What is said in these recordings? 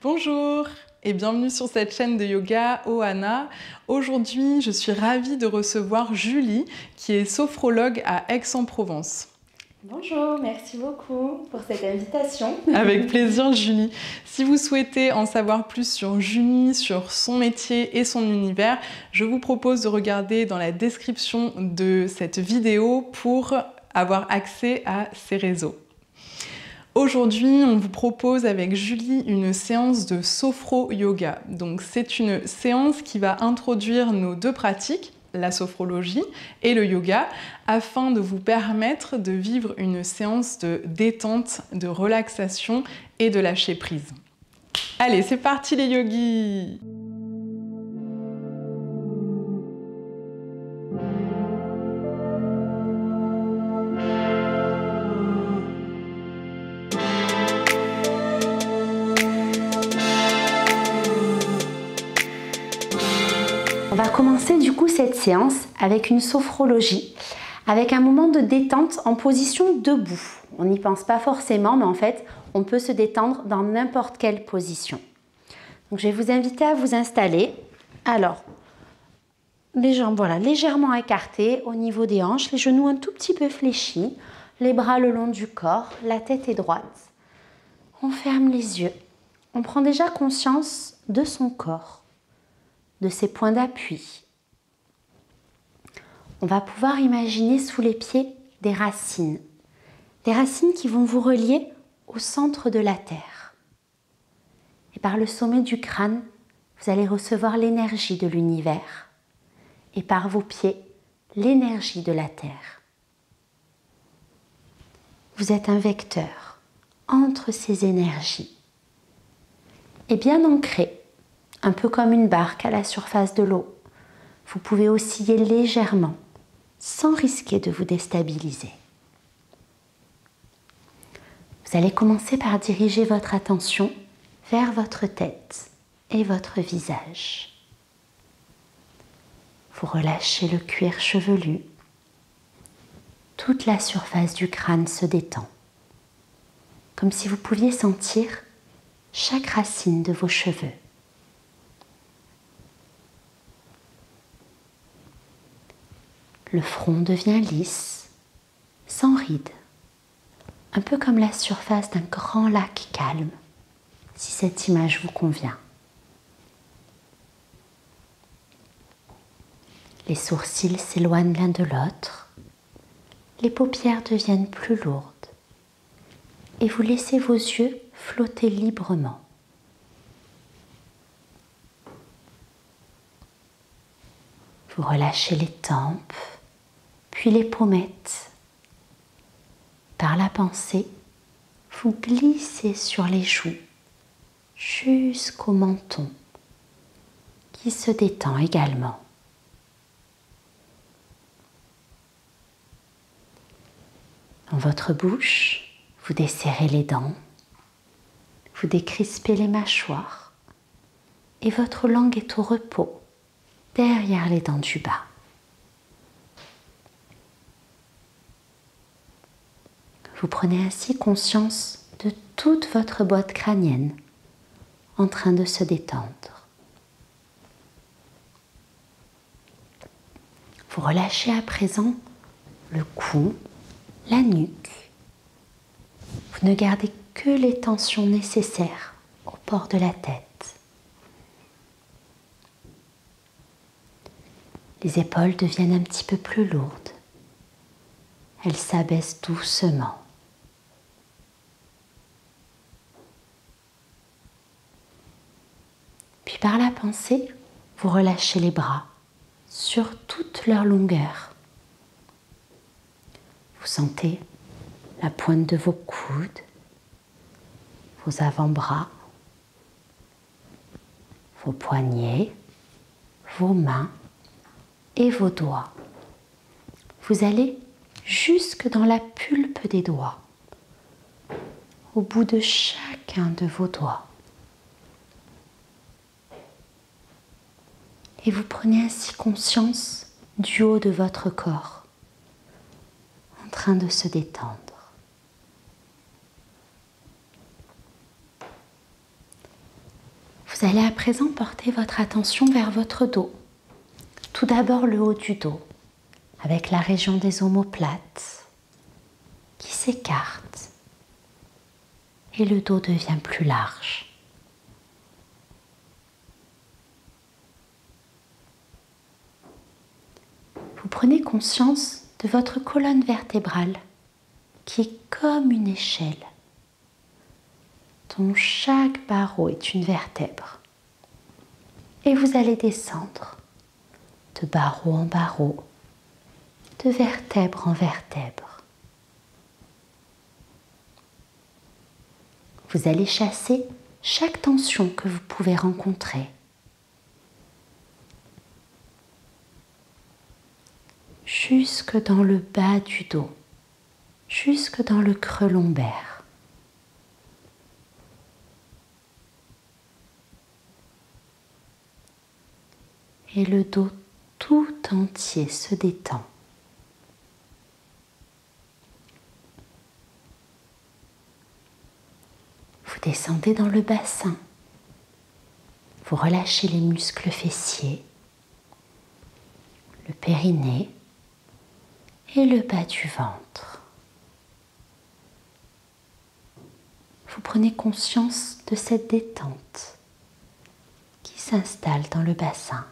Bonjour et bienvenue sur cette chaîne de yoga Ohana. Aujourd'hui, je suis ravie de recevoir Julie qui est sophrologue à Aix-en-Provence. Bonjour, merci beaucoup pour cette invitation. Avec plaisir Julie. Si vous souhaitez en savoir plus sur Julie, sur son métier et son univers, je vous propose de regarder dans la description de cette vidéo pour avoir accès à ses réseaux. Aujourd'hui, on vous propose avec Julie une séance de sophro-yoga. Donc c'est une séance qui va introduire nos deux pratiques, la sophrologie et le yoga, afin de vous permettre de vivre une séance de détente, de relaxation et de lâcher prise. Allez, c'est parti les yogis! On va commencer du coup cette séance avec une sophrologie, avec un moment de détente en position debout. On n'y pense pas forcément, mais en fait, on peut se détendre dans n'importe quelle position. Donc, je vais vous inviter à vous installer. Alors, les jambes voilà, légèrement écartées au niveau des hanches, les genoux un tout petit peu fléchis, les bras le long du corps, la tête est droite. On ferme les yeux. On prend déjà conscience de son corps, de ses points d'appui. On va pouvoir imaginer sous les pieds des racines qui vont vous relier au centre de la terre. Et par le sommet du crâne, vous allez recevoir l'énergie de l'univers. Et par vos pieds, l'énergie de la terre. Vous êtes un vecteur entre ces énergies. Et bien ancré, un peu comme une barque à la surface de l'eau, vous pouvez osciller légèrement sans risquer de vous déstabiliser. Vous allez commencer par diriger votre attention vers votre tête et votre visage. Vous relâchez le cuir chevelu. Toute la surface du crâne se détend, comme si vous pouviez sentir chaque racine de vos cheveux. Le front devient lisse, sans rides, un peu comme la surface d'un grand lac calme, si cette image vous convient. Les sourcils s'éloignent l'un de l'autre, les paupières deviennent plus lourdes et vous laissez vos yeux flotter librement. Vous relâchez les tempes, puis les pommettes. Par la pensée, vous glissez sur les joues jusqu'au menton qui se détend également. Dans votre bouche, vous desserrez les dents, vous décrispez les mâchoires et votre langue est au repos derrière les dents du bas. Vous prenez ainsi conscience de toute votre boîte crânienne en train de se détendre. Vous relâchez à présent le cou, la nuque. Vous ne gardez que les tensions nécessaires au bord de la tête. Les épaules deviennent un petit peu plus lourdes. Elles s'abaissent doucement. Puis par la pensée, vous relâchez les bras sur toute leur longueur. Vous sentez la pointe de vos coudes, vos avant-bras, vos poignets, vos mains et vos doigts. Vous allez jusque dans la pulpe des doigts, au bout de chacun de vos doigts. Et vous prenez ainsi conscience du haut de votre corps, en train de se détendre. Vous allez à présent porter votre attention vers votre dos. Tout d'abord le haut du dos, avec la région des omoplates qui s'écarte et le dos devient plus large. Vous prenez conscience de votre colonne vertébrale qui est comme une échelle, dont chaque barreau est une vertèbre. Et vous allez descendre de barreau en barreau, de vertèbre en vertèbre. Vous allez chasser chaque tension que vous pouvez rencontrer. Jusque dans le bas du dos, jusque dans le creux lombaire. Et le dos tout entier se détend. Vous descendez dans le bassin. Vous relâchez les muscles fessiers, le périnée et le bas du ventre. Vous prenez conscience de cette détente qui s'installe dans le bassin.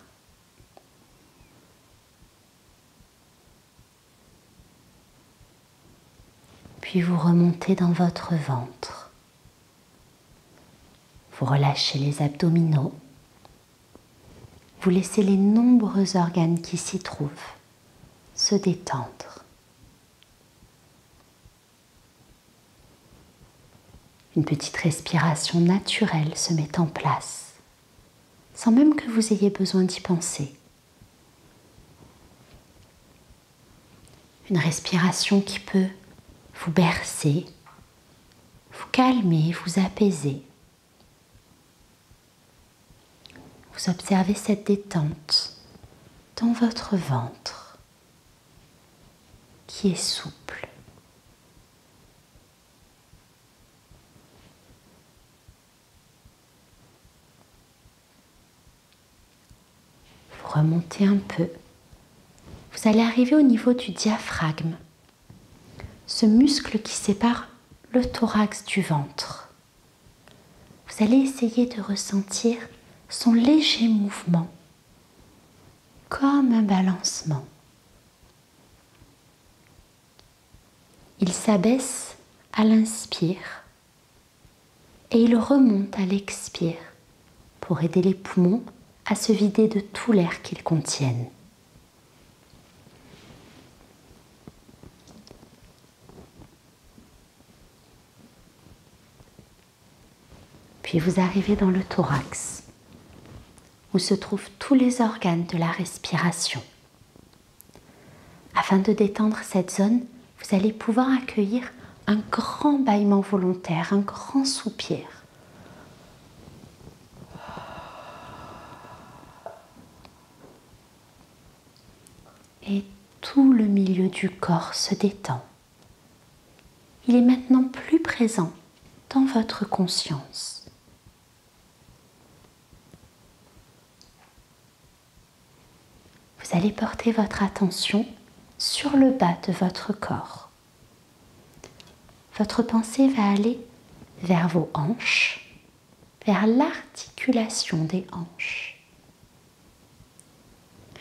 Puis vous remontez dans votre ventre. Vous relâchez les abdominaux. Vous laissez les nombreux organes qui s'y trouvent se détendre. Une petite respiration naturelle se met en place, sans même que vous ayez besoin d'y penser. Une respiration qui peut vous bercer, vous calmer, vous apaiser. Vous observez cette détente dans votre ventre qui est souple. Vous remontez un peu. Vous allez arriver au niveau du diaphragme, ce muscle qui sépare le thorax du ventre. Vous allez essayer de ressentir son léger mouvement, comme un balancement. Il s'abaisse à l'inspire et il remonte à l'expire pour aider les poumons à se vider de tout l'air qu'ils contiennent. Puis vous arrivez dans le thorax, où se trouvent tous les organes de la respiration. Afin de détendre cette zone, vous allez pouvoir accueillir un grand bâillement volontaire, un grand soupir. Et tout le milieu du corps se détend. Il est maintenant plus présent dans votre conscience. Vous allez porter votre attention sur le bas de votre corps. Votre pensée va aller vers vos hanches, vers l'articulation des hanches.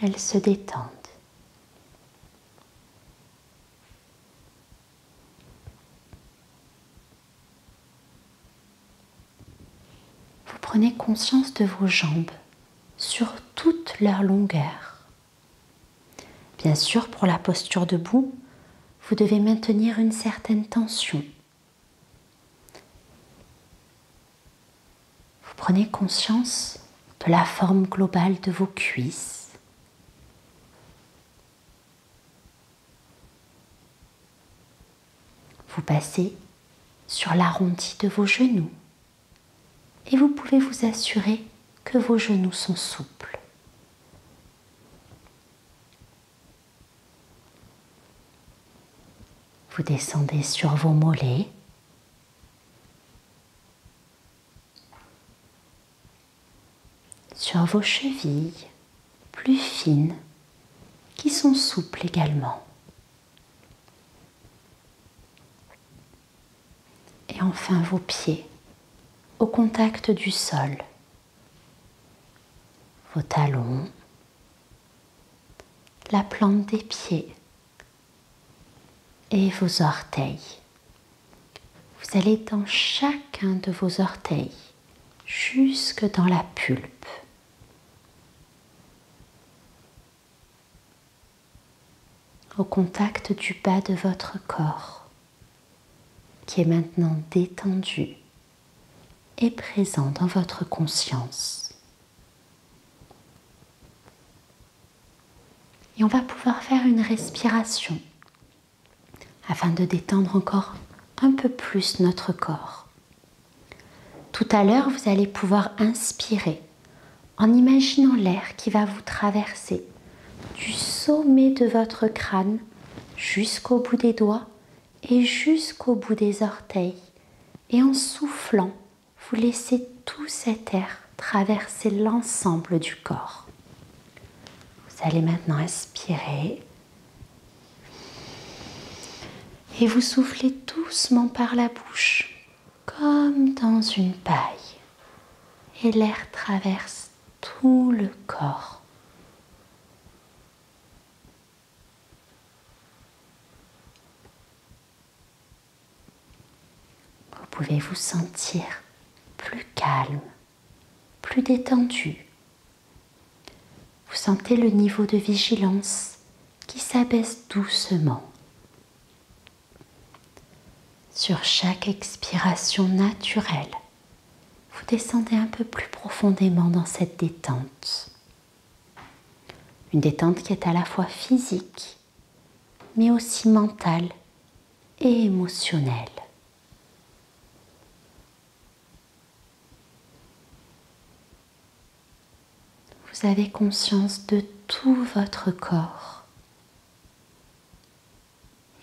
Elles se détendent. Vous prenez conscience de vos jambes sur toute leur longueur. Bien sûr, pour la posture debout, vous devez maintenir une certaine tension. Vous prenez conscience de la forme globale de vos cuisses. Vous passez sur l'arrondi de vos genoux et vous pouvez vous assurer que vos genoux sont souples. Vous descendez sur vos mollets. sur vos chevilles, plus fines, qui sont souples également. Et enfin vos pieds au contact du sol, vos talons, la plante des pieds et vos orteils. Vous allez dans chacun de vos orteils, jusque dans la pulpe. Au contact du bas de votre corps, qui est maintenant détendu et présent dans votre conscience. Et on va pouvoir faire une respiration afin de détendre encore un peu plus notre corps. Tout à l'heure, vous allez pouvoir inspirer en imaginant l'air qui va vous traverser du sommet de votre crâne jusqu'au bout des doigts et jusqu'au bout des orteils. Et en soufflant, vous laissez tout cet air traverser l'ensemble du corps. Vous allez maintenant inspirer et vous soufflez doucement par la bouche, comme dans une paille. Et l'air traverse tout le corps. Vous pouvez vous sentir plus calme, plus détendu. Vous sentez le niveau de vigilance qui s'abaisse doucement. Sur chaque expiration naturelle, vous descendez un peu plus profondément dans cette détente. Une détente qui est à la fois physique, mais aussi mentale et émotionnelle. Vous avez conscience de tout votre corps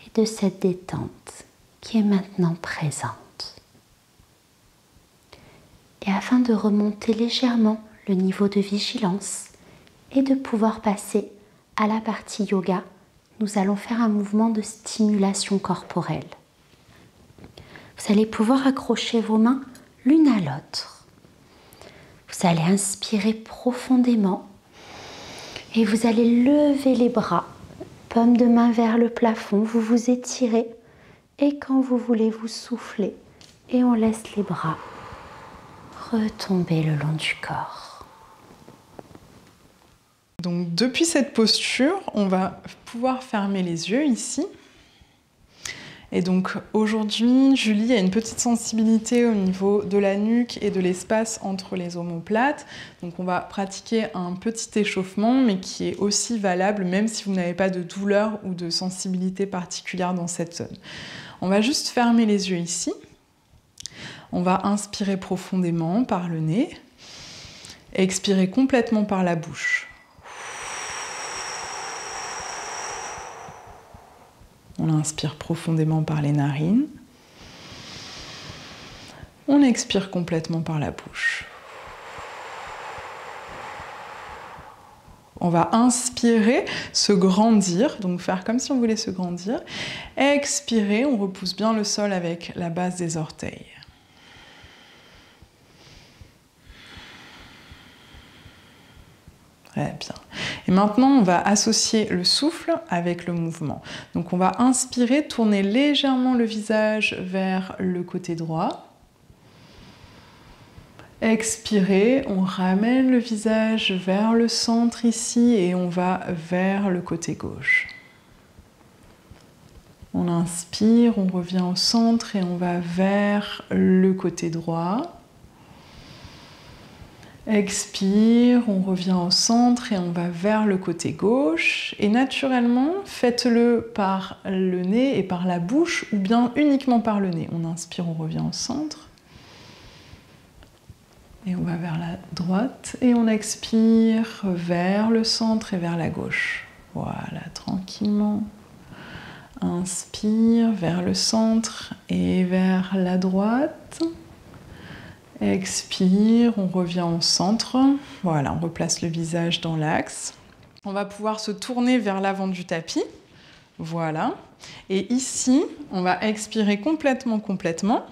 et de cette détente qui est maintenant présente. Et afin de remonter légèrement le niveau de vigilance et de pouvoir passer à la partie yoga, nous allons faire un mouvement de stimulation corporelle. Vous allez pouvoir accrocher vos mains l'une à l'autre. Vous allez inspirer profondément et vous allez lever les bras, paume de main vers le plafond, vous vous étirez et quand vous voulez vous soufflez et on laisse les bras retomber le long du corps. Donc depuis cette posture, on va pouvoir fermer les yeux ici. Et donc aujourd'hui, Julie a une petite sensibilité au niveau de la nuque et de l'espace entre les omoplates. Donc on va pratiquer un petit échauffement, mais qui est aussi valable même si vous n'avez pas de douleur ou de sensibilité particulière dans cette zone. On va juste fermer les yeux ici. On va inspirer profondément par le nez et expirer complètement par la bouche. On inspire profondément par les narines. On expire complètement par la bouche. On va inspirer, se grandir, donc faire comme si on voulait se grandir. Expirer, on repousse bien le sol avec la base des orteils. Très bien. Et maintenant, on va associer le souffle avec le mouvement. Donc on va inspirer, tourner légèrement le visage vers le côté droit. Expirer, on ramène le visage vers le centre ici et on va vers le côté gauche. On inspire, on revient au centre et on va vers le côté droit. Expire, on revient au centre et on va vers le côté gauche. Et naturellement, faites-le par le nez et par la bouche ou bien uniquement par le nez. On inspire, on revient au centre. Et on va vers la droite. Et on expire vers le centre et vers la gauche. Voilà, tranquillement. Inspire vers le centre et vers la droite. Expire, on revient au centre. Voilà, on replace le visage dans l'axe. On va pouvoir se tourner vers l'avant du tapis. Voilà. Et ici, on va expirer complètement.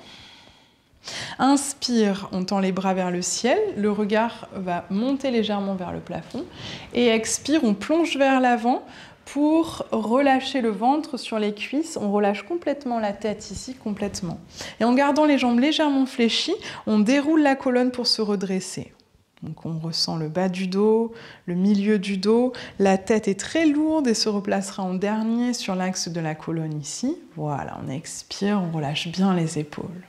Inspire, on tend les bras vers le ciel. Le regard va monter légèrement vers le plafond. Et expire, on plonge vers l'avant pour relâcher le ventre sur les cuisses. On relâche complètement la tête ici, complètement. Et en gardant les jambes légèrement fléchies, on déroule la colonne pour se redresser. Donc on ressent le bas du dos, le milieu du dos. La tête est très lourde et se replacera en dernier sur l'axe de la colonne ici. Voilà, on expire, on relâche bien les épaules.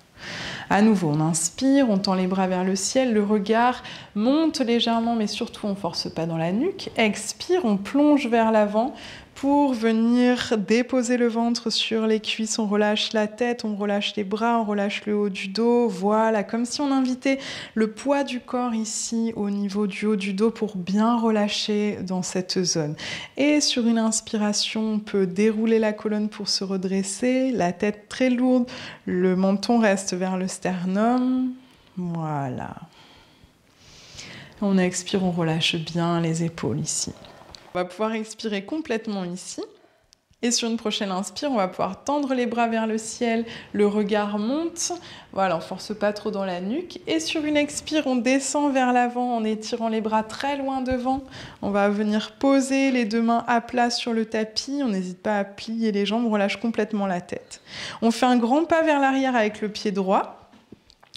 À nouveau, on inspire, on tend les bras vers le ciel, le regard monte légèrement, mais surtout on ne force pas dans la nuque. Expire, on plonge vers l'avant pour venir déposer le ventre sur les cuisses. On relâche la tête, on relâche les bras, on relâche le haut du dos. Voilà, comme si on invitait le poids du corps ici au niveau du haut du dos pour bien relâcher dans cette zone. Et sur une inspiration, on peut dérouler la colonne pour se redresser, la tête très lourde, le menton reste vers le sternum. Voilà. On expire, on relâche bien les épaules ici. On va pouvoir expirer complètement ici. Et sur une prochaine inspire, on va pouvoir tendre les bras vers le ciel, le regard monte. Voilà, on ne force pas trop dans la nuque. Et sur une expire, on descend vers l'avant en étirant les bras très loin devant. On va venir poser les deux mains à plat sur le tapis. On n'hésite pas à plier les jambes, on relâche complètement la tête. On fait un grand pas vers l'arrière avec le pied droit.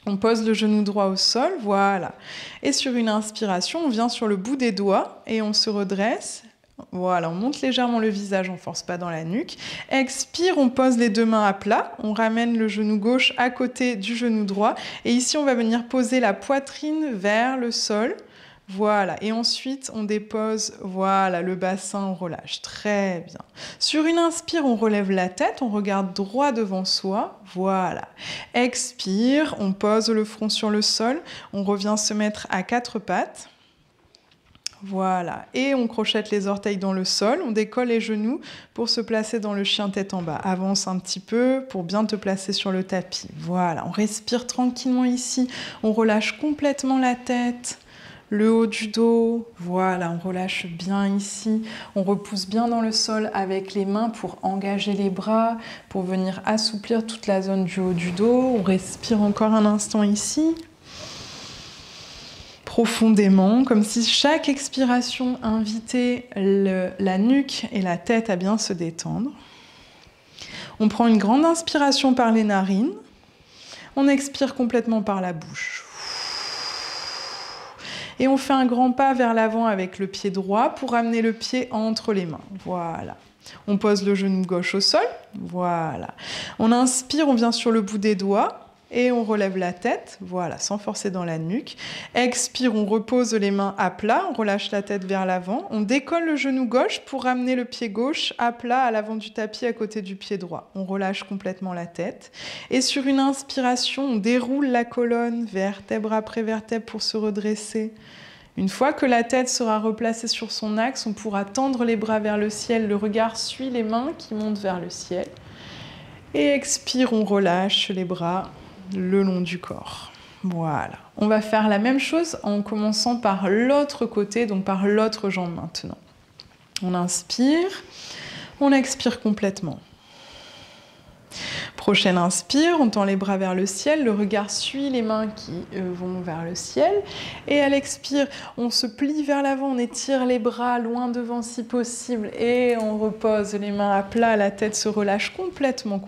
On pose le genou droit au sol, voilà. Et sur une inspiration, on vient sur le bout des doigts et on se redresse. Voilà, on monte légèrement le visage, on ne force pas dans la nuque. Expire, on pose les deux mains à plat. On ramène le genou gauche à côté du genou droit. Et ici, on va venir poser la poitrine vers le sol. Voilà, et ensuite on dépose, voilà, le bassin, on relâche, très bien. Sur une inspire, on relève la tête, on regarde droit devant soi, voilà. Expire, on pose le front sur le sol, on revient se mettre à quatre pattes. Voilà, et on crochette les orteils dans le sol, on décolle les genoux pour se placer dans le chien tête en bas. Avance un petit peu pour bien te placer sur le tapis. Voilà, on respire tranquillement ici, on relâche complètement la tête. Le haut du dos, voilà, on relâche bien ici. On repousse bien dans le sol avec les mains pour engager les bras, pour venir assouplir toute la zone du haut du dos. On respire encore un instant ici. Profondément, comme si chaque expiration invitait la nuque et la tête à bien se détendre. On prend une grande inspiration par les narines. On expire complètement par la bouche. Et on fait un grand pas vers l'avant avec le pied droit pour amener le pied entre les mains. Voilà. On pose le genou gauche au sol. Voilà. On inspire, on vient sur le bout des doigts et on relève la tête. Voilà, sans forcer dans la nuque. Expire, on repose les mains à plat. On relâche la tête vers l'avant. On décolle le genou gauche pour ramener le pied gauche à plat à l'avant du tapis à côté du pied droit. On relâche complètement la tête. Et sur une inspiration, on déroule la colonne vertèbre après vertèbre pour se redresser. Une fois que la tête sera replacée sur son axe, on pourra tendre les bras vers le ciel. Le regard suit les mains qui montent vers le ciel. Et expire, on relâche les bras le long du corps. Voilà. On va faire la même chose en commençant par l'autre côté, donc par l'autre jambe maintenant. On inspire, on expire complètement. Prochaine inspire, on tend les bras vers le ciel, le regard suit les mains qui vont vers le ciel. Et à l'expire, on se plie vers l'avant, on étire les bras loin devant si possible et on repose les mains à plat, la tête se relâche complètement.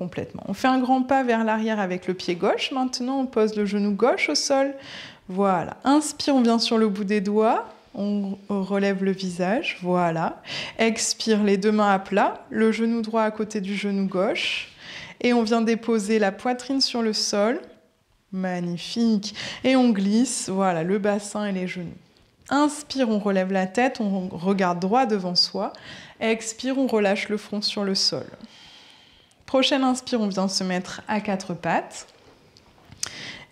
On fait un grand pas vers l'arrière avec le pied gauche. Maintenant, on pose le genou gauche au sol. Voilà. Inspire, on vient sur le bout des doigts. On relève le visage. Voilà. Expire, les deux mains à plat, le genou droit à côté du genou gauche. Et on vient déposer la poitrine sur le sol. Magnifique. Et on glisse, voilà, le bassin et les genoux. Inspire, on relève la tête, on regarde droit devant soi. Expire, on relâche le front sur le sol. Prochaine inspire, on vient se mettre à quatre pattes.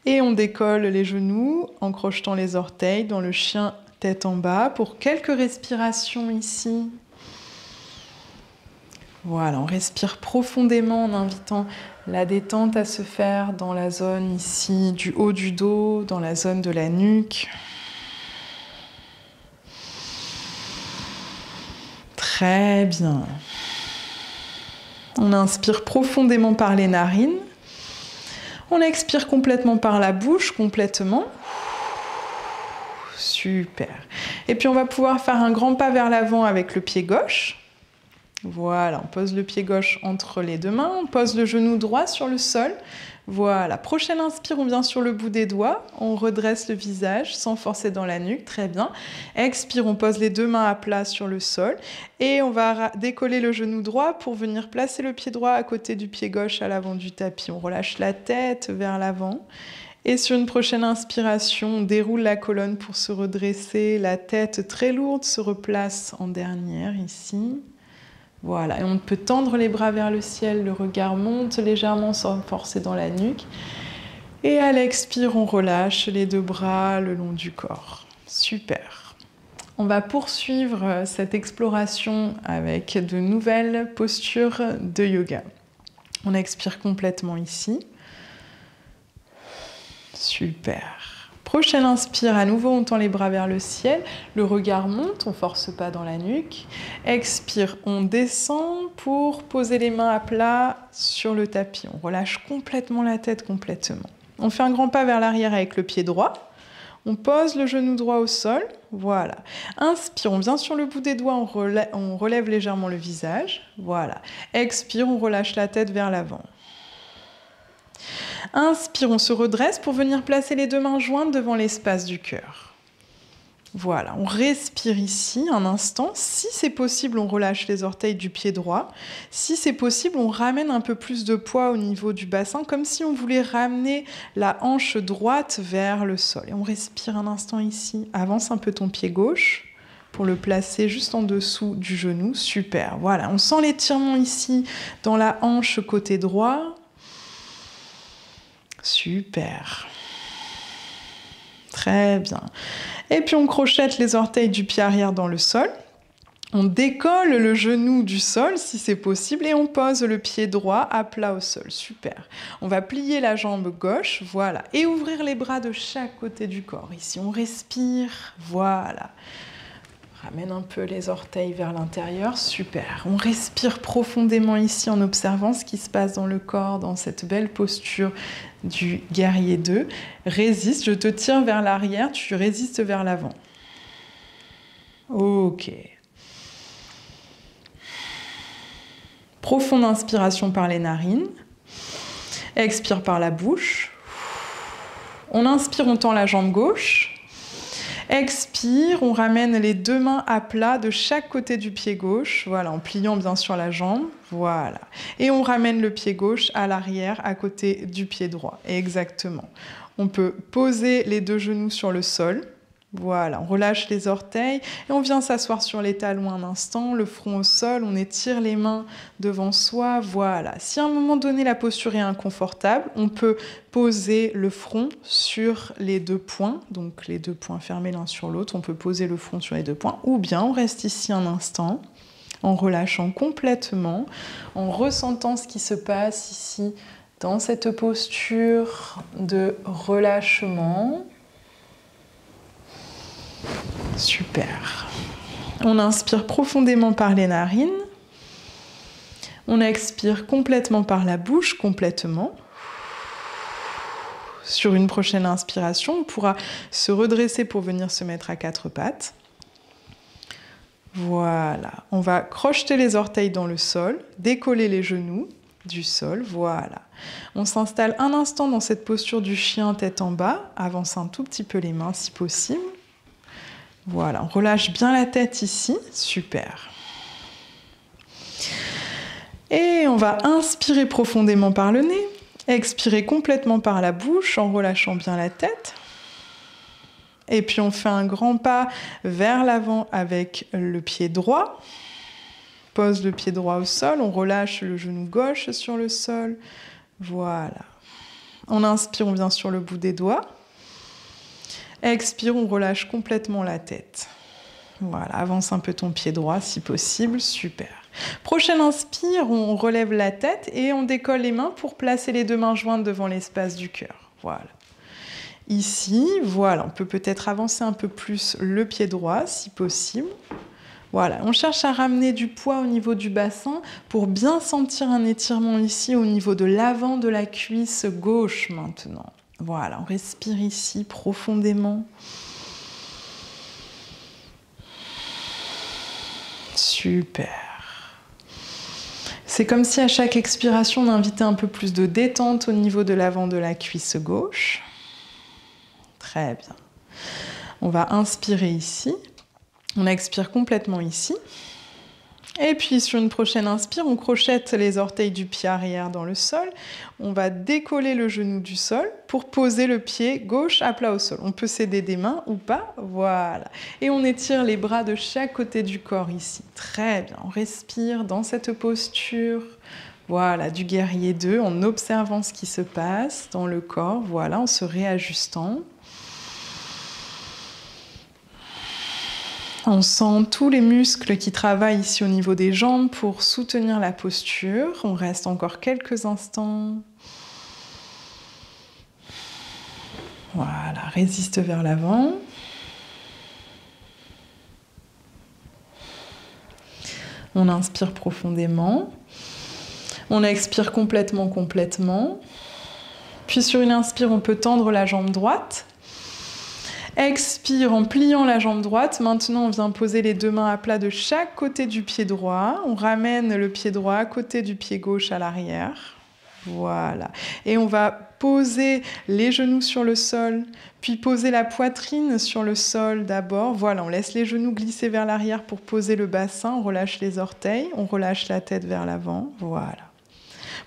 Et on décolle les genoux en crochetant les orteils dans le chien tête en bas pour quelques respirations ici. Voilà, on respire profondément en invitant la détente à se faire dans la zone ici du haut du dos, dans la zone de la nuque. Très bien. On inspire profondément par les narines. On expire complètement par la bouche, complètement. Super. Et puis on va pouvoir faire un grand pas vers l'avant avec le pied gauche. Voilà, on pose le pied gauche entre les deux mains, on pose le genou droit sur le sol. Voilà, prochaine inspire, on vient sur le bout des doigts, on redresse le visage sans forcer dans la nuque, très bien. Expire, on pose les deux mains à plat sur le sol et on va décoller le genou droit pour venir placer le pied droit à côté du pied gauche à l'avant du tapis. On relâche la tête vers l'avant. Et sur une prochaine inspiration, on déroule la colonne pour se redresser, la tête très lourde se replace en dernière ici. Voilà, et on peut tendre les bras vers le ciel, le regard monte légèrement sans forcer dans la nuque. Et à l'expire, on relâche les deux bras le long du corps. Super. On va poursuivre cette exploration avec de nouvelles postures de yoga. On expire complètement ici. Super. Prochaine inspire, à nouveau on tend les bras vers le ciel, le regard monte, on ne force pas dans la nuque. Expire, on descend pour poser les mains à plat sur le tapis. On relâche complètement la tête, complètement. On fait un grand pas vers l'arrière avec le pied droit. On pose le genou droit au sol, voilà. Inspire, on vient sur le bout des doigts, on relève légèrement le visage, voilà. Expire, on relâche la tête vers l'avant. Inspire, on se redresse pour venir placer les deux mains jointes devant l'espace du cœur. Voilà, on respire ici un instant. Si c'est possible, on relâche les orteils du pied droit. Si c'est possible, on ramène un peu plus de poids au niveau du bassin, comme si on voulait ramener la hanche droite vers le sol. Et on respire un instant ici. Avance un peu ton pied gauche pour le placer juste en dessous du genou. Super, voilà, on sent l'étirement ici dans la hanche côté droit. Super. Très bien. Et puis on crochette les orteils du pied arrière dans le sol. On décolle le genou du sol si c'est possible et on pose le pied droit à plat au sol. Super. On va plier la jambe gauche, voilà, et ouvrir les bras de chaque côté du corps. Ici, on respire, voilà. Ramène un peu les orteils vers l'intérieur, super. On respire profondément ici en observant ce qui se passe dans le corps, dans cette belle posture du guerrier 2. Résiste, je te tire vers l'arrière, tu résistes vers l'avant. Ok. Profonde inspiration par les narines. Expire par la bouche. On inspire, on tend la jambe gauche. Expire, on ramène les deux mains à plat de chaque côté du pied gauche, voilà, en pliant bien sûr la jambe, voilà. Et on ramène le pied gauche à l'arrière, à côté du pied droit, exactement. On peut poser les deux genoux sur le sol, voilà, on relâche les orteils et on vient s'asseoir sur les talons un instant, le front au sol, on étire les mains devant soi, voilà. Si à un moment donné la posture est inconfortable, on peut poser le front sur les deux poings, donc les deux poings fermés l'un sur l'autre, on peut poser le front sur les deux poings, ou bien on reste ici un instant en relâchant complètement, en ressentant ce qui se passe ici dans cette posture de relâchement. Super. On inspire profondément par les narines. On expire complètement par la bouche, complètement. Sur une prochaine inspiration, on pourra se redresser pour venir se mettre à quatre pattes. Voilà. On va crocheter les orteils dans le sol, décoller les genoux du sol, voilà. On s'installe un instant dans cette posture du chien tête en bas, avance un tout petit peu les mains si possible. Voilà, on relâche bien la tête ici, super. Et on va inspirer profondément par le nez, expirer complètement par la bouche en relâchant bien la tête. Et puis on fait un grand pas vers l'avant avec le pied droit. Pose le pied droit au sol, on relâche le genou gauche sur le sol. Voilà. On inspire, on vient sur le bout des doigts. Expire, on relâche complètement la tête. Voilà, avance un peu ton pied droit si possible, super. Prochaine inspire, on relève la tête et on décolle les mains pour placer les deux mains jointes devant l'espace du cœur. Voilà. Ici, voilà, on peut peut-être avancer un peu plus le pied droit si possible. Voilà, on cherche à ramener du poids au niveau du bassin pour bien sentir un étirement ici au niveau de l'avant de la cuisse gauche maintenant. Voilà, on respire ici profondément. Super. C'est comme si à chaque expiration, on invitait un peu plus de détente au niveau de l'avant de la cuisse gauche. Très bien. On va inspirer ici. On expire complètement ici. Et puis sur une prochaine inspire, on crochette les orteils du pied arrière dans le sol. On va décoller le genou du sol pour poser le pied gauche à plat au sol. On peut s'aider des mains ou pas. Voilà. Et on étire les bras de chaque côté du corps ici. Très bien. On respire dans cette posture. Voilà, du guerrier 2, en observant ce qui se passe dans le corps. Voilà, en se réajustant. On sent tous les muscles qui travaillent ici au niveau des jambes pour soutenir la posture. On reste encore quelques instants. Voilà, résiste vers l'avant. On inspire profondément. On expire complètement. Puis sur une inspire, on peut tendre la jambe droite. Expire en pliant la jambe droite. Maintenant, on vient poser les deux mains à plat de chaque côté du pied droit. On ramène le pied droit à côté du pied gauche à l'arrière. Voilà. Et on va poser les genoux sur le sol, puis poser la poitrine sur le sol d'abord. Voilà, on laisse les genoux glisser vers l'arrière pour poser le bassin. On relâche les orteils, on relâche la tête vers l'avant. Voilà.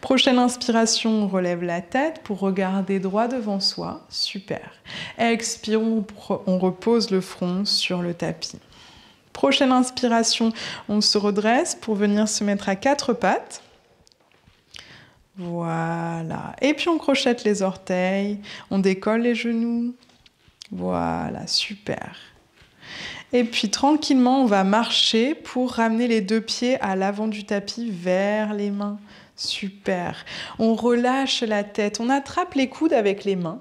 Prochaine inspiration, on relève la tête pour regarder droit devant soi. Super. Expire, on repose le front sur le tapis. Prochaine inspiration, on se redresse pour venir se mettre à quatre pattes. Voilà. Et puis on crochette les orteils, on décolle les genoux. Voilà, super. Et puis tranquillement, on va marcher pour ramener les deux pieds à l'avant du tapis vers les mains. Super. On relâche la tête, on attrape les coudes avec les mains.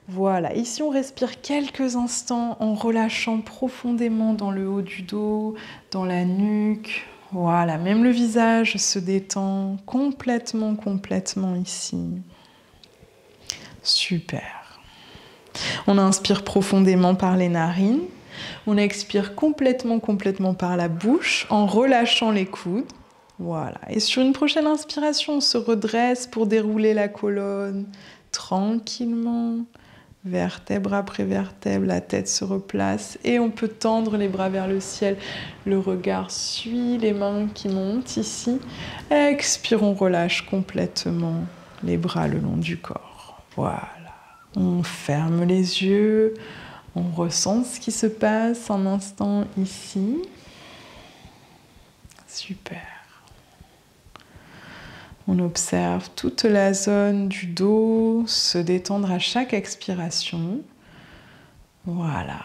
Voilà, ici on respire quelques instants en relâchant profondément dans le haut du dos, dans la nuque. Voilà, même le visage se détend complètement ici. Super. On inspire profondément par les narines. On expire complètement par la bouche en relâchant les coudes. Voilà. Et sur une prochaine inspiration, on se redresse pour dérouler la colonne tranquillement. Vertèbre après vertèbre, la tête se replace et on peut tendre les bras vers le ciel. Le regard suit les mains qui montent ici. Expire, on relâche complètement les bras le long du corps. Voilà. On ferme les yeux. On ressent ce qui se passe un instant ici. Super. On observe toute la zone du dos se détendre à chaque expiration. Voilà.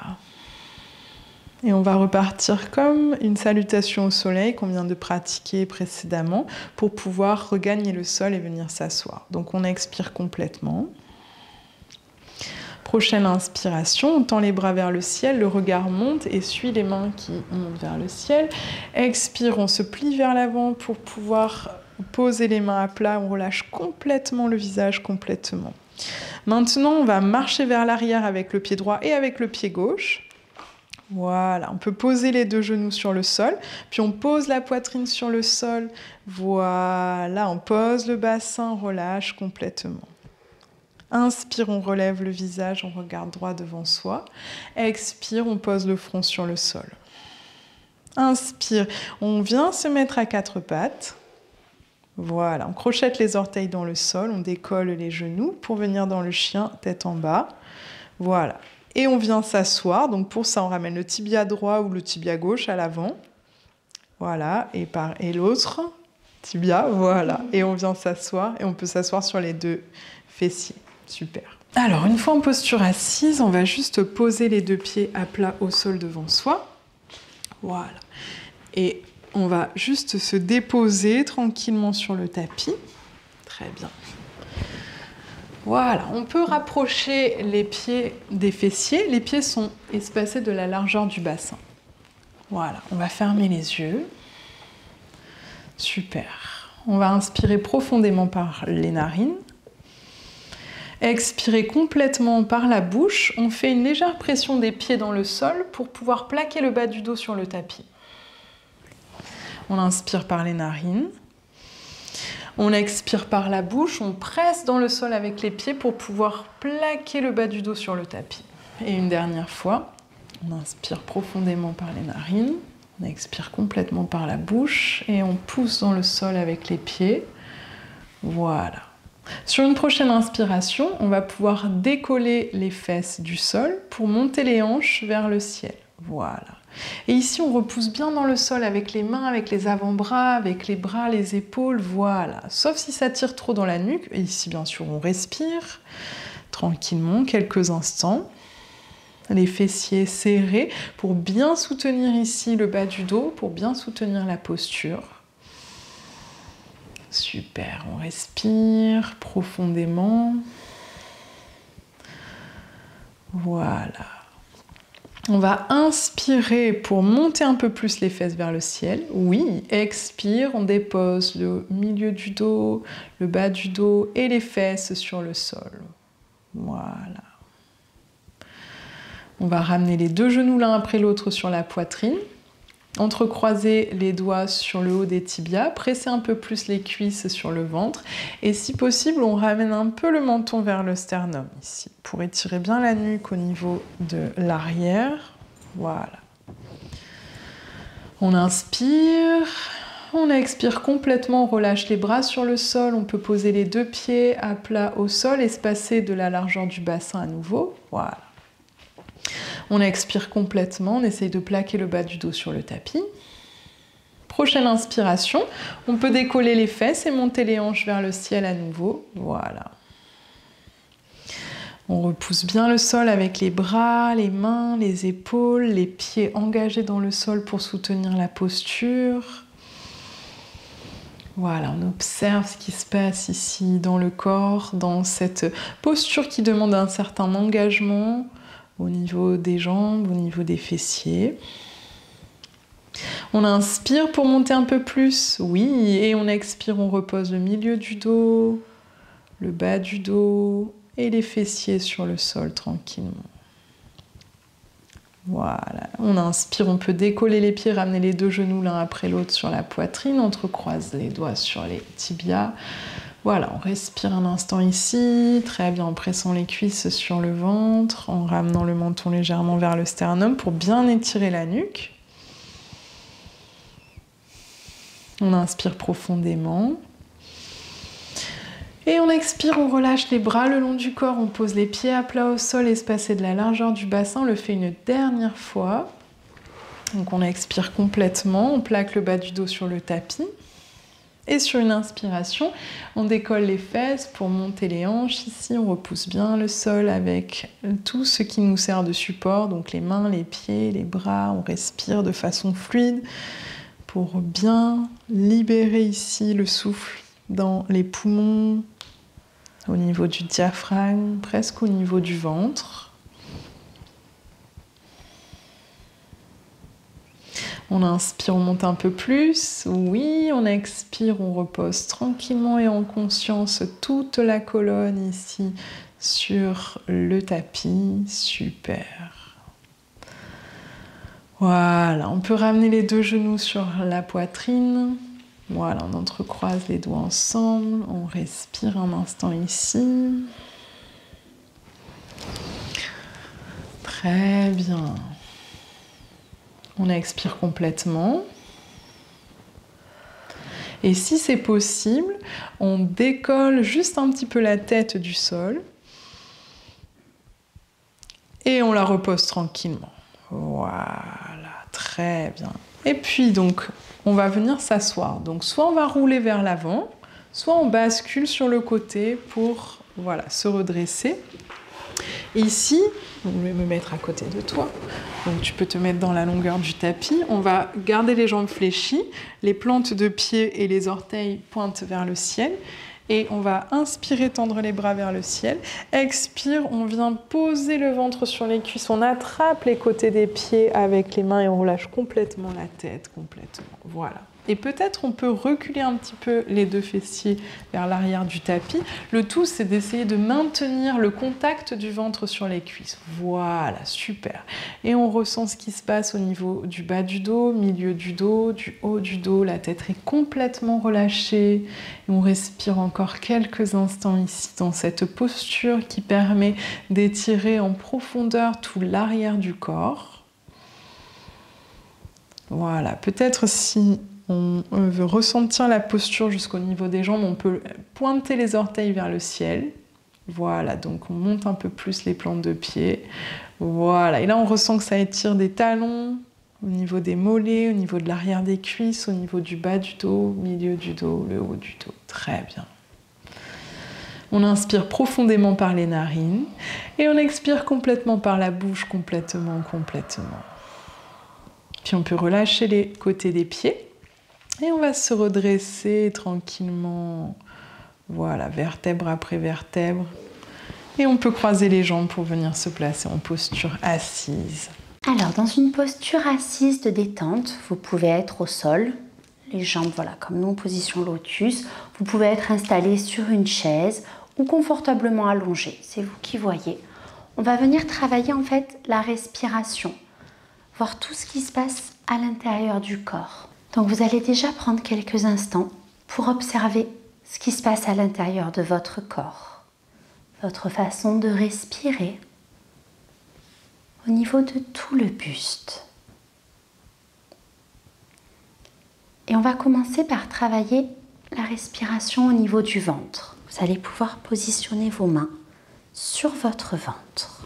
Et on va repartir comme une salutation au soleil qu'on vient de pratiquer précédemment pour pouvoir regagner le sol et venir s'asseoir. Donc on expire complètement. Prochaine inspiration, on tend les bras vers le ciel, le regard monte et suit les mains qui montent vers le ciel. Expire, on se plie vers l'avant pour pouvoir poser les mains à plat, on relâche complètement le visage complètement. Maintenant, on va marcher vers l'arrière avec le pied droit et avec le pied gauche. Voilà, on peut poser les deux genoux sur le sol, puis on pose la poitrine sur le sol. Voilà, on pose le bassin, on relâche complètement. Inspire, on relève le visage, on regarde droit devant soi. Expire, on pose le front sur le sol. Inspire, on vient se mettre à quatre pattes. Voilà, on crochette les orteils dans le sol, on décolle les genoux pour venir dans le chien, tête en bas. Voilà. Et on vient s'asseoir. Donc pour ça, on ramène le tibia droit ou le tibia gauche à l'avant. Voilà. Et l'autre tibia, voilà. Et on vient s'asseoir. Et on peut s'asseoir sur les deux fessiers. Super. Alors, une fois en posture assise, on va juste poser les deux pieds à plat au sol devant soi. Voilà. Et on va juste se déposer tranquillement sur le tapis. Très bien. Voilà, on peut rapprocher les pieds des fessiers. Les pieds sont espacés de la largeur du bassin. Voilà, on va fermer les yeux. Super. On va inspirer profondément par les narines. Expirer complètement par la bouche. On fait une légère pression des pieds dans le sol pour pouvoir plaquer le bas du dos sur le tapis. On inspire par les narines. On expire par la bouche. On presse dans le sol avec les pieds pour pouvoir plaquer le bas du dos sur le tapis. Et une dernière fois, on inspire profondément par les narines. On expire complètement par la bouche et on pousse dans le sol avec les pieds. Voilà. Sur une prochaine inspiration, on va pouvoir décoller les fesses du sol pour monter les hanches vers le ciel. Voilà. Et ici, on repousse bien dans le sol avec les mains, avec les avant-bras, avec les bras, les épaules. Voilà. Sauf si ça tire trop dans la nuque. Et ici, bien sûr, on respire tranquillement quelques instants. Les fessiers serrés pour bien soutenir ici le bas du dos, pour bien soutenir la posture. Super, on respire profondément. Voilà. On va inspirer pour monter un peu plus les fesses vers le ciel. Oui, expire, on dépose le milieu du dos, le bas du dos et les fesses sur le sol. Voilà. On va ramener les deux genoux l'un après l'autre sur la poitrine. Entrecroiser les doigts sur le haut des tibias, presser un peu plus les cuisses sur le ventre et si possible on ramène un peu le menton vers le sternum ici pour étirer bien la nuque au niveau de l'arrière. Voilà. On inspire, on expire complètement, on relâche les bras sur le sol, on peut poser les deux pieds à plat au sol, espacés de la largeur du bassin à nouveau. Voilà. On expire complètement, on essaye de plaquer le bas du dos sur le tapis. Prochaine inspiration, on peut décoller les fesses et monter les hanches vers le ciel à nouveau. Voilà. On repousse bien le sol avec les bras, les mains, les épaules, les pieds engagés dans le sol pour soutenir la posture. Voilà, on observe ce qui se passe ici dans le corps, dans cette posture qui demande un certain engagement au niveau des jambes, au niveau des fessiers. On inspire pour monter un peu plus, oui, et on expire, on repose le milieu du dos, le bas du dos et les fessiers sur le sol tranquillement. Voilà, on inspire, on peut décoller les pieds, ramener les deux genoux l'un après l'autre sur la poitrine, entrecroise les doigts sur les tibias. Voilà, on respire un instant ici, très bien, en pressant les cuisses sur le ventre, en ramenant le menton légèrement vers le sternum pour bien étirer la nuque. On inspire profondément. Et on expire, on relâche les bras le long du corps, on pose les pieds à plat au sol, espacés de la largeur du bassin, on le fait une dernière fois. Donc on expire complètement, on plaque le bas du dos sur le tapis. Et sur une inspiration, on décolle les fesses pour monter les hanches. Ici, on repousse bien le sol avec tout ce qui nous sert de support, donc les mains, les pieds, les bras. On respire de façon fluide pour bien libérer ici le souffle dans les poumons, au niveau du diaphragme, presque au niveau du ventre. On inspire, on monte un peu plus. Oui, on expire, on repose tranquillement et en conscience toute la colonne ici sur le tapis. Super. Voilà, on peut ramener les deux genoux sur la poitrine. Voilà, on entrecroise les doigts ensemble. On respire un instant ici. Très bien. On expire complètement. Et si c'est possible, on décolle juste un petit peu la tête du sol. Et on la repose tranquillement. Voilà, très bien. Et puis donc, on va venir s'asseoir. Donc soit on va rouler vers l'avant, soit on bascule sur le côté pour voilà, se redresser. Et ici, je vais me mettre à côté de toi. Donc tu peux te mettre dans la longueur du tapis. On va garder les jambes fléchies, les plantes de pied et les orteils pointent vers le ciel. Et on va inspirer, tendre les bras vers le ciel. Expire, on vient poser le ventre sur les cuisses. On attrape les côtés des pieds avec les mains et on relâche complètement la tête, complètement. Voilà. Et peut-être on peut reculer un petit peu les deux fessiers vers l'arrière du tapis. Le tout, c'est d'essayer de maintenir le contact du ventre sur les cuisses. Voilà, super. Et on ressent ce qui se passe au niveau du bas du dos, milieu du dos, du haut du dos. La tête est complètement relâchée. Et on respire encore quelques instants ici dans cette posture qui permet d'étirer en profondeur tout l'arrière du corps. Voilà, peut-être si on veut ressentir la posture jusqu'au niveau des jambes, on peut pointer les orteils vers le ciel. Voilà, donc on monte un peu plus les plantes de pied. Voilà, et là on ressent que ça étire des talons au niveau des mollets, au niveau de l'arrière des cuisses, au niveau du bas du dos, milieu du dos, le haut du dos. Très bien. On inspire profondément par les narines et on expire complètement par la bouche, complètement. Puis on peut relâcher les côtés des pieds. Et on va se redresser tranquillement, voilà, vertèbre après vertèbre. Et on peut croiser les jambes pour venir se placer en posture assise. Alors, dans une posture assise de détente, vous pouvez être au sol, les jambes, voilà, comme nous en position lotus. Vous pouvez être installé sur une chaise ou confortablement allongé, c'est vous qui voyez. On va venir travailler en fait la respiration, voir tout ce qui se passe à l'intérieur du corps. Donc vous allez déjà prendre quelques instants pour observer ce qui se passe à l'intérieur de votre corps, votre façon de respirer au niveau de tout le buste. Et on va commencer par travailler la respiration au niveau du ventre. Vous allez pouvoir positionner vos mains sur votre ventre.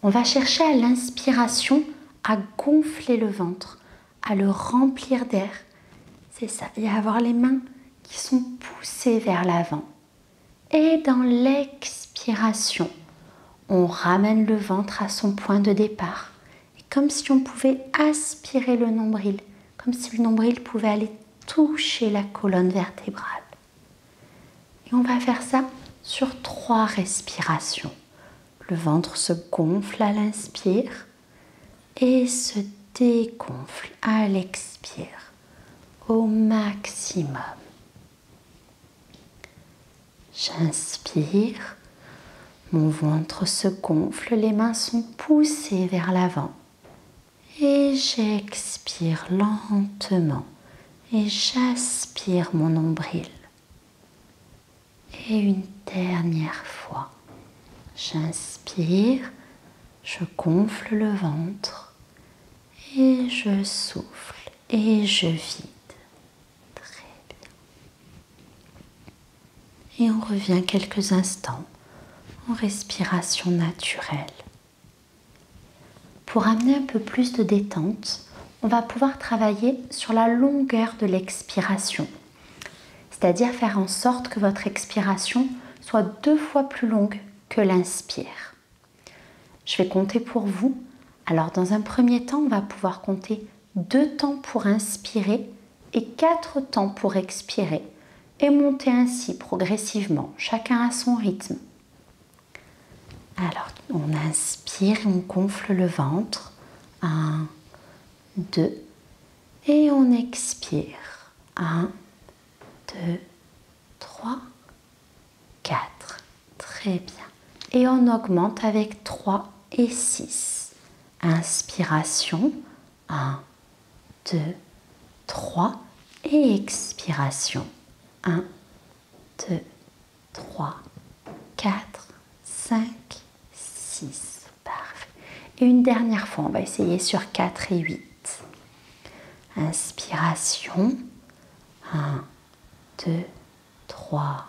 On va chercher à l'inspiration à gonfler le ventre, à le remplir d'air. C'est ça, et à avoir les mains qui sont poussées vers l'avant. Et dans l'expiration, on ramène le ventre à son point de départ. Et comme si on pouvait aspirer le nombril, comme si le nombril pouvait aller toucher la colonne vertébrale. Et on va faire ça sur 3 respirations. Le ventre se gonfle à l'inspire et se dégonfle à l'expire au maximum. J'inspire, mon ventre se gonfle, les mains sont poussées vers l'avant et j'expire lentement et j'aspire mon nombril. Et une dernière fois, j'inspire, je gonfle le ventre et je souffle et je vide. Très bien. Et on revient quelques instants en respiration naturelle. Pour amener un peu plus de détente, on va pouvoir travailler sur la longueur de l'expiration. C'est-à-dire faire en sorte que votre expiration soit 2 fois plus longue que l'inspire. Je vais compter pour vous. Alors dans un premier temps, on va pouvoir compter 2 temps pour inspirer et 4 temps pour expirer et monter ainsi progressivement, chacun à son rythme. Alors on inspire et on gonfle le ventre. 1, 2 et on expire. 1, 2, 3, 4. Très bien. Et on augmente avec 3 et 6. Inspiration. 1, 2, 3. Et expiration. 1, 2, 3, 4, 5, 6. Parfait. Et une dernière fois, on va essayer sur 4 et 8. Inspiration. 1, 2, 3,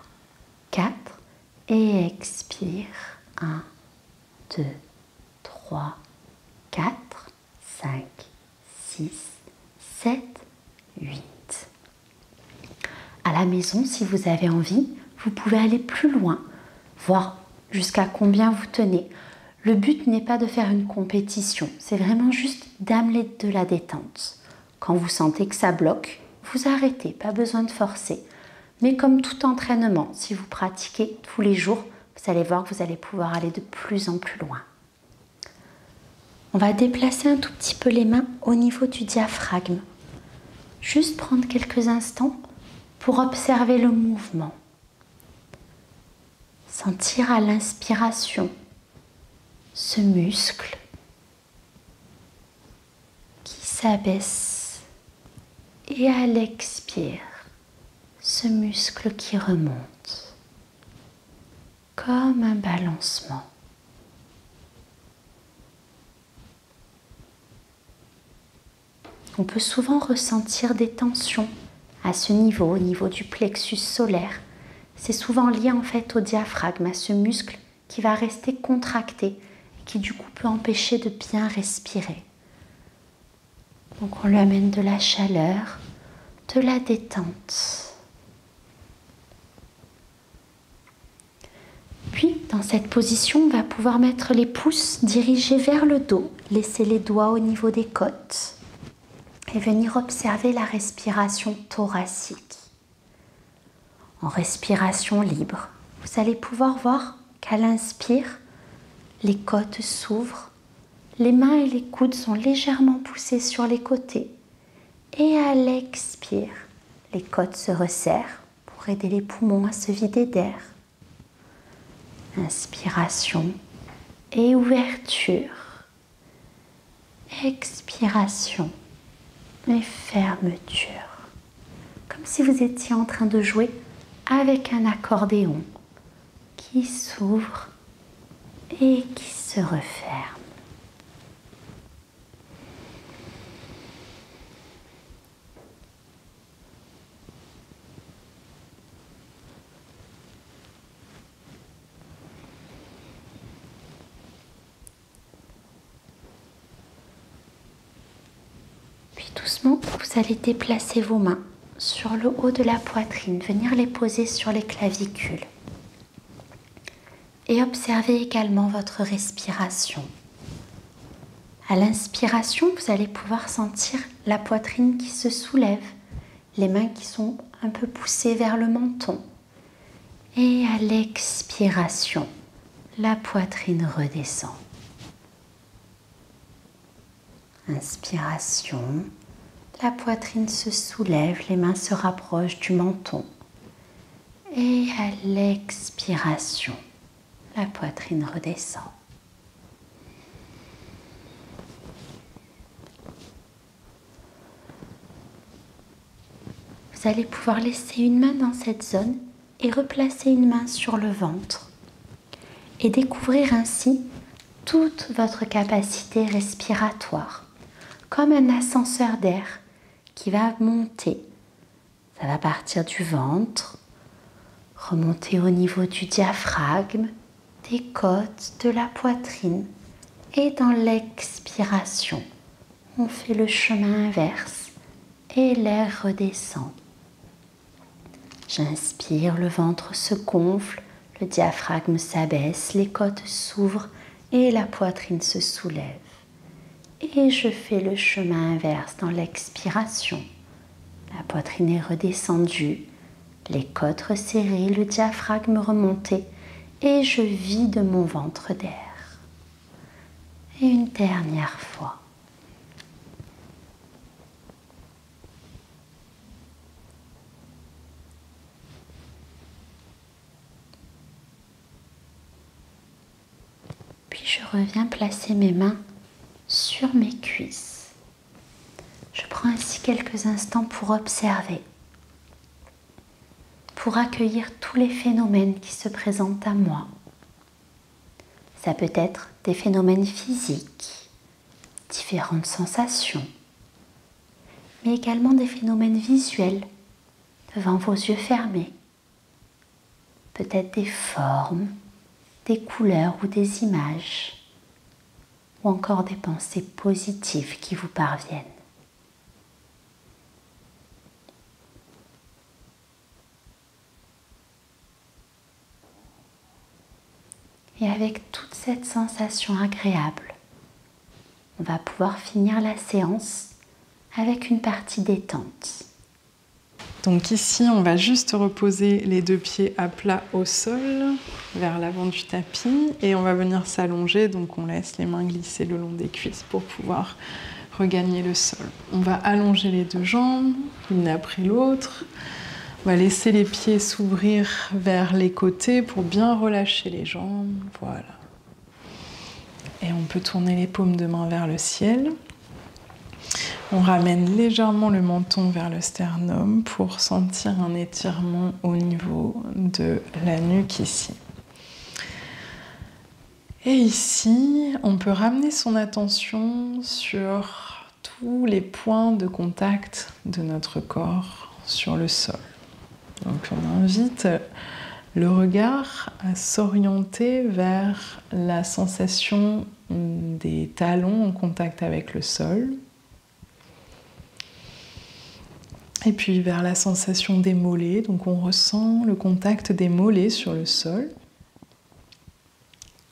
4 et expire. 1, 2, 3, 4, 5, 6, 7, 8. À la maison, si vous avez envie, vous pouvez aller plus loin, voir jusqu'à combien vous tenez. Le but n'est pas de faire une compétition, c'est vraiment juste d'amener de la détente. Quand vous sentez que ça bloque, vous arrêtez, pas besoin de forcer. Mais comme tout entraînement, si vous pratiquez tous les jours, vous allez voir que vous allez pouvoir aller de plus en plus loin. On va déplacer un tout petit peu les mains au niveau du diaphragme. Juste prendre quelques instants pour observer le mouvement. Sentir à l'inspiration ce muscle qui s'abaisse et à l'expire, ce muscle qui remonte comme un balancement. On peut souvent ressentir des tensions à ce niveau, au niveau du plexus solaire. C'est souvent lié en fait au diaphragme, à ce muscle qui va rester contracté et qui du coup peut empêcher de bien respirer. Donc on lui amène de la chaleur, de la détente. Puis dans cette position, on va pouvoir mettre les pouces dirigés vers le dos, laisser les doigts au niveau des côtes et venir observer la respiration thoracique. En respiration libre, vous allez pouvoir voir qu'à l'inspire, les côtes s'ouvrent, les mains et les coudes sont légèrement poussés sur les côtés et à l'expire, les côtes se resserrent pour aider les poumons à se vider d'air. Inspiration et ouverture, expiration et fermeture, comme si vous étiez en train de jouer avec un accordéon qui s'ouvre et qui se referme. Puis doucement, vous allez déplacer vos mains sur le haut de la poitrine, venir les poser sur les clavicules. Et observez également votre respiration. À l'inspiration, vous allez pouvoir sentir la poitrine qui se soulève, les mains qui sont un peu poussées vers le menton. Et à l'expiration, la poitrine redescend. Inspiration, la poitrine se soulève, les mains se rapprochent du menton. Et à l'expiration, la poitrine redescend. Vous allez pouvoir laisser une main dans cette zone et replacer une main sur le ventre et découvrir ainsi toute votre capacité respiratoire, comme un ascenseur d'air qui va monter. Ça va partir du ventre, remonter au niveau du diaphragme, des côtes, de la poitrine. Et dans l'expiration, on fait le chemin inverse et l'air redescend. J'inspire, le ventre se gonfle, le diaphragme s'abaisse, les côtes s'ouvrent et la poitrine se soulève. Et je fais le chemin inverse dans l'expiration. La poitrine est redescendue, les côtes resserrées, le diaphragme remonté et je vide mon ventre d'air. Et une dernière fois. Puis je reviens placer mes mains sur mes cuisses. Je prends ainsi quelques instants pour observer, pour accueillir tous les phénomènes qui se présentent à moi. Ça peut être des phénomènes physiques, différentes sensations, mais également des phénomènes visuels devant vos yeux fermés. Peut-être des formes, des couleurs ou des images, ou encore des pensées positives qui vous parviennent. Et avec toute cette sensation agréable, on va pouvoir finir la séance avec une partie détente. Donc ici, on va juste reposer les deux pieds à plat au sol, vers l'avant du tapis, et on va venir s'allonger, donc on laisse les mains glisser le long des cuisses pour pouvoir regagner le sol. On va allonger les deux jambes, l'une après l'autre. On va laisser les pieds s'ouvrir vers les côtés pour bien relâcher les jambes. Voilà. Et on peut tourner les paumes de main vers le ciel. On ramène légèrement le menton vers le sternum pour sentir un étirement au niveau de la nuque ici. Et ici, on peut ramener son attention sur tous les points de contact de notre corps sur le sol. Donc on invite le regard à s'orienter vers la sensation des talons en contact avec le sol. Et puis vers la sensation des mollets. Donc on ressent le contact des mollets sur le sol.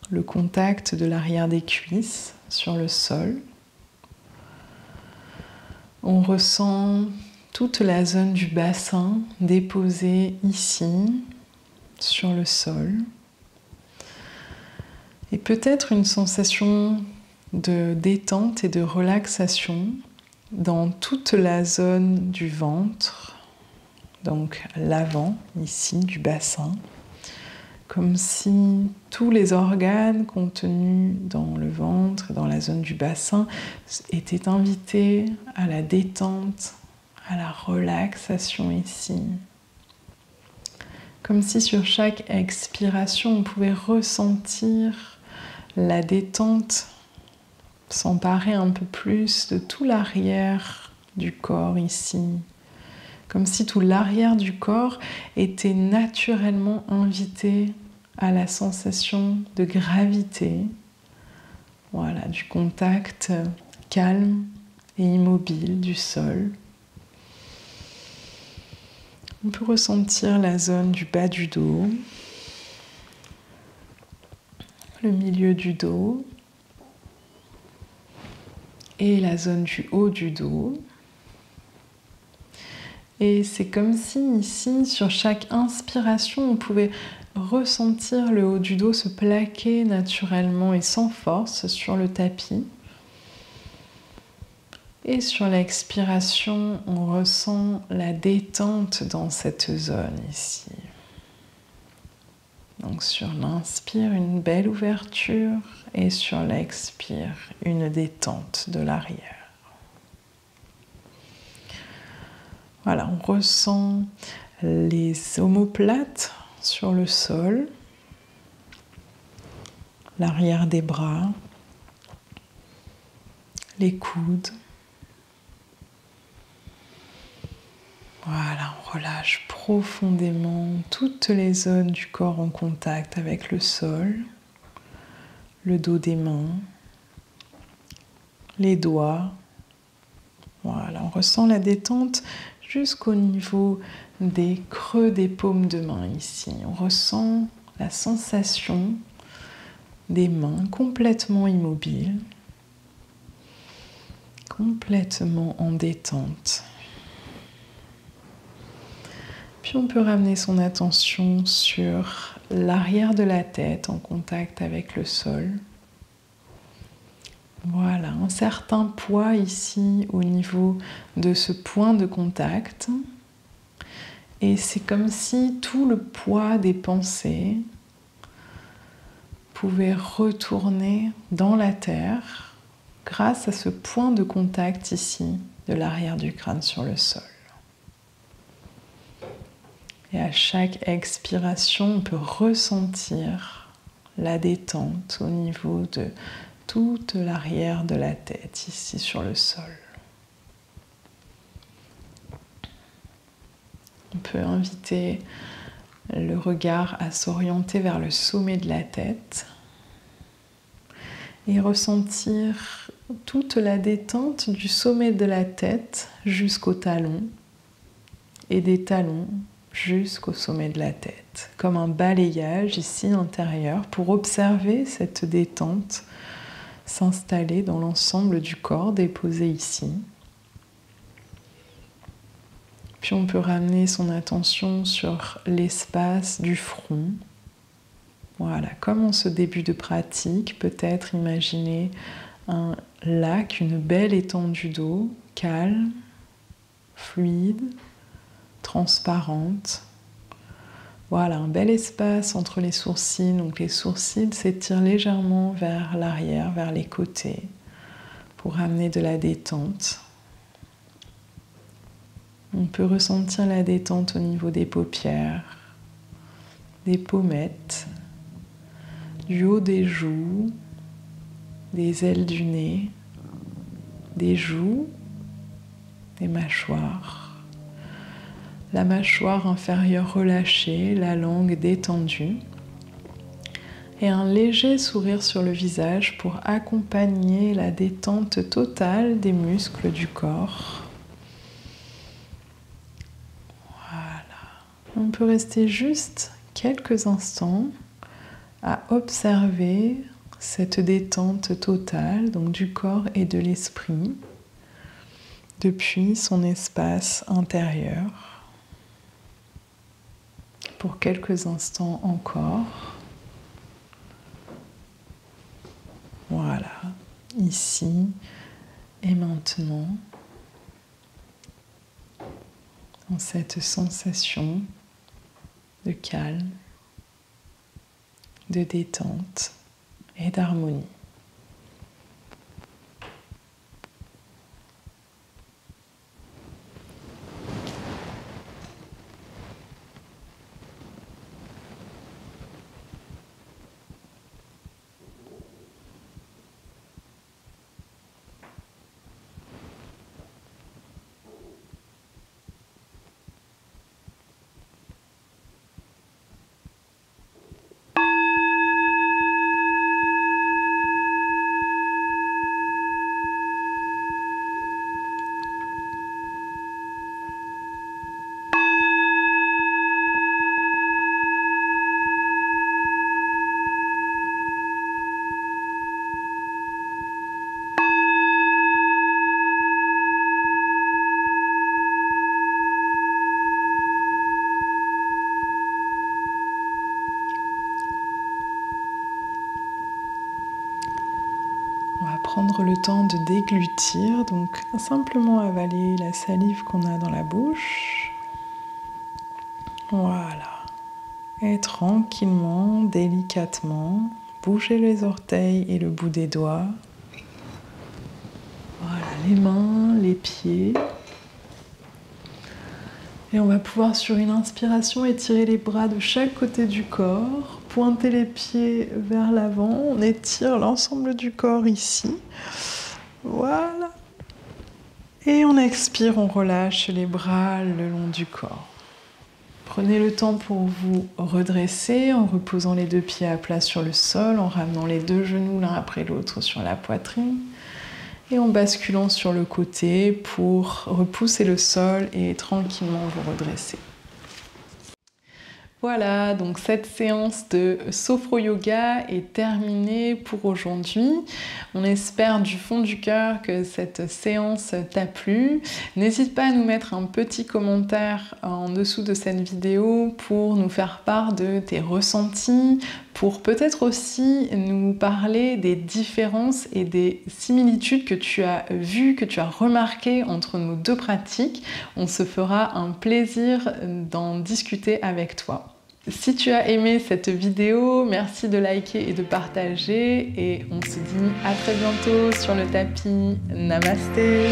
Le contact de l'arrière des cuisses sur le sol. On ressent toute la zone du bassin déposée ici, sur le sol. Et peut-être une sensation de détente et de relaxation dans toute la zone du ventre, donc l'avant ici du bassin, comme si tous les organes contenus dans le ventre, dans la zone du bassin, étaient invités à la détente, à la relaxation ici. Comme si sur chaque expiration, on pouvait ressentir la détente s'emparer un peu plus de tout l'arrière du corps ici. Comme si tout l'arrière du corps était naturellement invité à la sensation de gravité, voilà, du contact calme et immobile du sol. On peut ressentir la zone du bas du dos, le milieu du dos et la zone du haut du dos. Et c'est comme si ici, sur chaque inspiration, on pouvait ressentir le haut du dos se plaquer naturellement et sans force sur le tapis. Et sur l'expiration, on ressent la détente dans cette zone ici. Donc sur l'inspire, une belle ouverture et sur l'expire, une détente de l'arrière. Voilà, on ressent les omoplates sur le sol, l'arrière des bras, les coudes. Voilà, on relâche profondément toutes les zones du corps en contact avec le sol, le dos des mains, les doigts. Voilà, on ressent la détente jusqu'au niveau des creux des paumes de main ici. On ressent la sensation des mains complètement immobiles, complètement en détente. Puis on peut ramener son attention sur l'arrière de la tête en contact avec le sol. Voilà, un certain poids ici au niveau de ce point de contact. Et c'est comme si tout le poids des pensées pouvait retourner dans la terre grâce à ce point de contact ici de l'arrière du crâne sur le sol. Et à chaque expiration, on peut ressentir la détente au niveau de toute l'arrière de la tête, ici sur le sol. On peut inviter le regard à s'orienter vers le sommet de la tête et ressentir toute la détente du sommet de la tête jusqu'aux talons et des talons jusqu'au sommet de la tête, comme un balayage ici intérieur pour observer cette détente s'installer dans l'ensemble du corps déposé ici. Puis on peut ramener son attention sur l'espace du front. Voilà, comme en ce début de pratique, peut-être imaginer un lac, une belle étendue d'eau, calme, fluide, transparente. Voilà, un bel espace entre les sourcils. Donc les sourcils s'étirent légèrement vers l'arrière, vers les côtés, pour amener de la détente. On peut ressentir la détente au niveau des paupières, des pommettes, du haut des joues, des ailes du nez, des joues, des mâchoires. La mâchoire inférieure relâchée, la langue détendue et un léger sourire sur le visage pour accompagner la détente totale des muscles du corps. Voilà. On peut rester juste quelques instants à observer cette détente totale, donc du corps et de l'esprit, depuis son espace intérieur. Pour quelques instants encore. Voilà, ici et maintenant, dans cette sensation de calme, de détente et d'harmonie. Prendre le temps de déglutir, donc simplement avaler la salive qu'on a dans la bouche. Voilà. Et tranquillement, délicatement, bouger les orteils et le bout des doigts. Voilà, les mains, les pieds. Et on va pouvoir, sur une inspiration, étirer les bras de chaque côté du corps. Pointer les pieds vers l'avant, on étire l'ensemble du corps ici. Voilà. Et on expire, on relâche les bras le long du corps. Prenez le temps pour vous redresser en reposant les deux pieds à plat sur le sol, en ramenant les deux genoux l'un après l'autre sur la poitrine et en basculant sur le côté pour repousser le sol et tranquillement vous redresser. Voilà, donc cette séance de sophro-yoga est terminée pour aujourd'hui. On espère du fond du cœur que cette séance t'a plu. N'hésite pas à nous mettre un petit commentaire en dessous de cette vidéo pour nous faire part de tes ressentis, pour peut-être aussi nous parler des différences et des similitudes que tu as vues, que tu as remarquées entre nos deux pratiques. On se fera un plaisir d'en discuter avec toi. Si tu as aimé cette vidéo, merci de liker et de partager et on se dit à très bientôt sur le tapis. Namasté.